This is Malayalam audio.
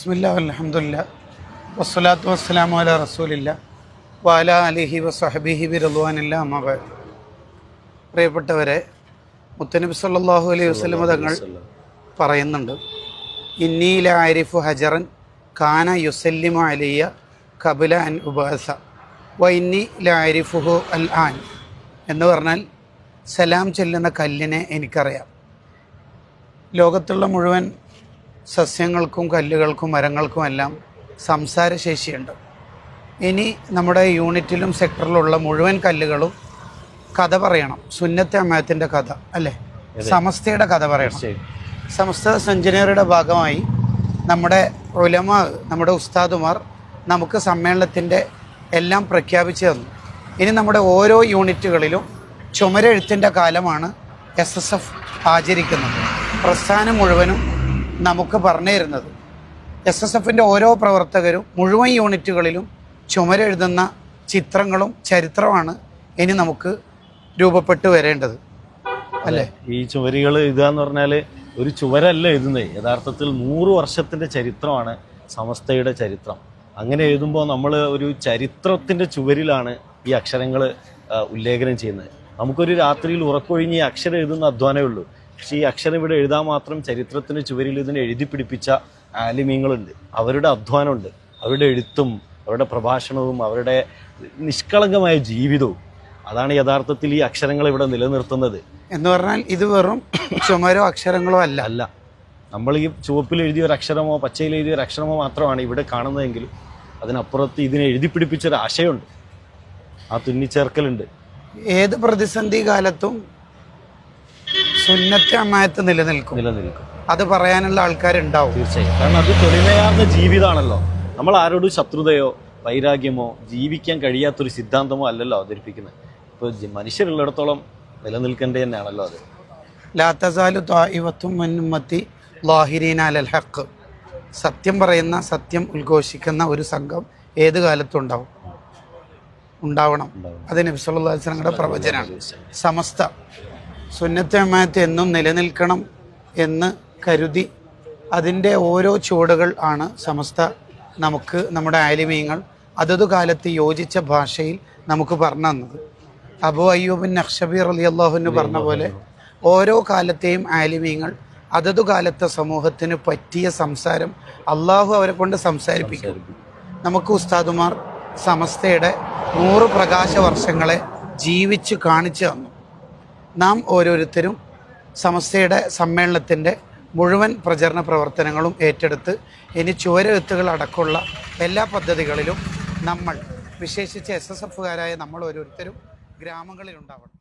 ബിസ്മില്ലാഹി അൽഹംദുലില്ലാഹ് വസ്സലാത്തു വസ്സലാമു അലാ റസൂലില്ലാഹ് വഅലാ അലിഹി വസഹ്ബിഹി ബിറദ്വാനില്ലാഹി അമ്മാ ബഅദ്. പ്രിയപ്പെട്ടവരെ, മുത്തനബി സല്ലല്ലാഹു അലൈഹി വസല്ലം തങ്ങൾ പറയുന്നുണ്ട്, ഇന്നി ലഅരിഫു ഹജറൻ കാന യുസല്ലിമു അലയ്യ ഖബ്ല അൻ ഉബഅസ വ ഇന്നി ലഅരിഫുഹു അൽ ആൻ എന്ന് പറഞ്ഞാൽ, സലാം ചെല്ലുന്ന കല്ലിനെ എനിക്കറിയാം. ലോകത്തുള്ള മുഴുവൻ സസ്യങ്ങൾക്കും കല്ലുകൾക്കും മരങ്ങൾക്കുമെല്ലാം സംസാരശേഷിയുണ്ട്. ഇനി നമ്മുടെ യൂണിറ്റിലും സെക്ടറിലുള്ള മുഴുവൻ കല്ലുകളും കഥ പറയണം. സുന്നത്തെ അമ്മയത്തിൻ്റെ കഥ അല്ലേ, സമസ്തയുടെ കഥ പറയണം. സമസ്ത സെഞ്ചുറിയുടെ ഭാഗമായി നമ്മുടെ ഉലമ, നമ്മുടെ ഉസ്താദുമാർ നമുക്ക് സമ്മേളനത്തിൻ്റെ എല്ലാം പ്രഖ്യാപിച്ചു തന്നു. ഇനി നമ്മുടെ ഓരോ യൂണിറ്റുകളിലും ചുമരെഴുത്തിൻ്റെ കാലമാണ് SSF ആചരിക്കുന്നത്. പ്രസ്ഥാനം മുഴുവനും നമുക്ക് പറഞ്ഞു തരുന്നത്, SSFൻ്റെ ഓരോ പ്രവർത്തകരും മുഴുവൻ യൂണിറ്റുകളിലും ചുമരെഴുതുന്ന ചിത്രങ്ങളും ചരിത്രമാണ് ഇനി നമുക്ക് രൂപപ്പെട്ടു വരേണ്ടത് അല്ലേ. ഈ ചുവരുകൾ എഴുതുകയെന്ന് പറഞ്ഞാൽ ഒരു ചുവരല്ല എഴുതുന്നത്, യഥാർത്ഥത്തിൽ 100 വർഷത്തിൻ്റെ ചരിത്രമാണ് സമസ്തയുടെ ചരിത്രം. അങ്ങനെ എഴുതുമ്പോൾ നമ്മൾ ഒരു ചരിത്രത്തിൻ്റെ ചുവരിലാണ് ഈ അക്ഷരങ്ങൾ ഉല്ലേഖനം ചെയ്യുന്നത്. നമുക്കൊരു രാത്രിയിൽ ഉറക്കൊഴിഞ്ഞ് ഈ അക്ഷരം എഴുതുന്ന അധ്വാനമേ ഉള്ളൂ. പക്ഷേ ഈ അക്ഷരം ഇവിടെ എഴുതാൻ മാത്രം ചരിത്രത്തിന് ചുവരിൽ ഇതിനെ എഴുതി പിടിപ്പിച്ച ആലിമീങ്ങളുണ്ട്. അവരുടെ അധ്വാനമുണ്ട്, അവരുടെ എഴുത്തും അവരുടെ പ്രഭാഷണവും അവരുടെ നിഷ്കളങ്കമായ ജീവിതവും. അതാണ് യഥാർത്ഥത്തിൽ ഈ അക്ഷരങ്ങൾ ഇവിടെ നിലനിർത്തുന്നത്. എന്ന് പറഞ്ഞാൽ ഇത് വെറും ചുമരോ അക്ഷരങ്ങളോ അല്ല. നമ്മൾ ഈ ചുവപ്പിൽ എഴുതിയ ഒരു അക്ഷരമോ പച്ചയിൽ എഴുതിയ ഒരു അക്ഷരമോ മാത്രമാണ് ഇവിടെ കാണുന്നതെങ്കിലും അതിനപ്പുറത്ത് ഇതിനെ എഴുതി പിടിപ്പിച്ചൊരു ആശയമുണ്ട്, ആ തുന്നിച്ചേർക്കലുണ്ട്. ഏത് പ്രതിസന്ധി കാലത്തും സുന്നത്തെ അമ്മായത്ത് നിലനിൽക്കും. അത് പറയാനുള്ള ആൾക്കാരുണ്ടാവും തീർച്ചയായും. കാരണം അത് തെളിമയാർന്ന ജീവിതമാണല്ലോ. നമ്മൾ ആരോടും ശത്രുതയോ വൈരാഗ്യമോ ജീവിക്കാൻ കഴിയാത്തൊരു സിദ്ധാന്തമോ അല്ലല്ലോ അവതരിപ്പിക്കുന്നത്. ഇപ്പോൾ മനുഷ്യരുള്ളിടത്തോളം നിലനിൽക്കേണ്ടത് തന്നെയാണല്ലോ അത്. ലാ തസാലു ത്വാഇഫത്തും മിൻ ഉമ്മത്തി ളാഹിരീന അലൽ ഹഖ്. സത്യം പറയുന്ന, സത്യം ഉദ്ഘോഷിക്കുന്ന ഒരു സംഘം ഏത് കാലത്തും ഉണ്ടാവണം. അത് നബി സല്ലല്ലാഹു അലൈഹി വസല്ലമയുടെ പ്രവചനമാണ്. സമസ്ത സുന്നത്തെ അമ്മായത്ത് എന്നും നിലനിൽക്കണം എന്ന് കരുതി അതിൻ്റെ ഓരോ ചുവടുകൾ ആണ് സമസ്ത നമുക്ക്, നമ്മുടെ ആലിമീങ്ങൾ അതതു കാലത്ത് യോജിച്ച ഭാഷയിൽ നമുക്ക് പറഞ്ഞു തന്നത്. അബൂ അയ്യൂബ് നഖ്ശബി റളിയല്ലാഹു അൻഹു പറഞ്ഞ പോലെ ഓരോ കാലത്തെയും ആലിമീങ്ങൾ അതതു കാലത്തെ സമൂഹത്തിന് പറ്റിയ സംസാരം അള്ളാഹു അവരെ കൊണ്ട് സംസാരിപ്പിക്കും. നമുക്ക് ഉസ്താദുമാർ സമസ്തയുടെ 100 പ്രകാശ വർഷങ്ങളെ ജീവിച്ച് കാണിച്ചു തന്നു. നാം ഓരോരുത്തരും സമസ്തയുടെ സമ്മേളനത്തിൻ്റെ മുഴുവൻ പ്രചരണ പ്രവർത്തനങ്ങളും ഏറ്റെടുത്ത് ഇനി ചുവരെഴുത്തുകൾ അടക്കമുള്ള എല്ലാ പദ്ധതികളിലും നമ്മൾ, വിശേഷിച്ച് SSFകാരായ നമ്മൾ ഓരോരുത്തരും ഗ്രാമങ്ങളിലുണ്ടാവണം.